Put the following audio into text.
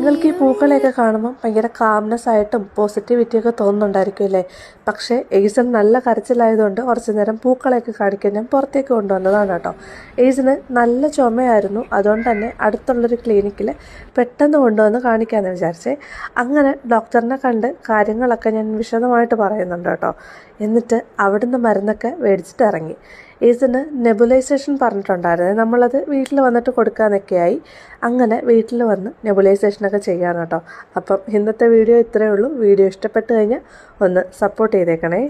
നിങ്ങൾക്ക് ഈ പൂക്കളെയൊക്കെ കാണുമ്പോൾ ഭയങ്കര കാംനെസ് ആയിട്ടും പോസിറ്റിവിറ്റിയൊക്കെ തോന്നുന്നുണ്ടായിരിക്കും അല്ലേ? പക്ഷേ ഏയ്സൺ നല്ല കരച്ചിലായതുകൊണ്ട് കുറച്ച് നേരം പൂക്കളെയൊക്കെ കാണിക്കാൻ ഞാൻ പുറത്തേക്ക് കൊണ്ടുവന്നതാണ് കേട്ടോ. ഏയ്സന് നല്ല ചുമയായിരുന്നു, അതുകൊണ്ട് തന്നെ അടുത്തുള്ളൊരു ക്ലിനിക്കിൽ പെട്ടെന്ന് കൊണ്ടുവന്ന് കാണിക്കാമെന്ന് വിചാരിച്ചേ. അങ്ങനെ ഡോക്ടറിനെ കണ്ട് കാര്യങ്ങളൊക്കെ ഞാൻ വിശദമായിട്ട് പറയുന്നുണ്ട് കേട്ടോ. എന്നിട്ട് അവിടുന്ന് മരുന്നൊക്കെ മേടിച്ചിട്ട് ഇറങ്ങി. ഏയ്സന് നെബുലൈസേഷൻ പറഞ്ഞിട്ടുണ്ടായിരുന്നു, നമ്മളത് വീട്ടിൽ വന്നിട്ട് കൊടുക്കാമെന്നൊക്കെയായി. അങ്ങനെ വീട്ടിൽ വന്ന് നെബുലൈസേഷനൊക്കെ ചെയ്യാൻ കേട്ടോ. അപ്പം ഇന്നത്തെ വീഡിയോ ഇത്രയേ ഉള്ളൂ. വീഡിയോ ഇഷ്ടപ്പെട്ട് കഴിഞ്ഞാൽ ഒന്ന് സപ്പോർട്ട് ചെയ്തേക്കണേ.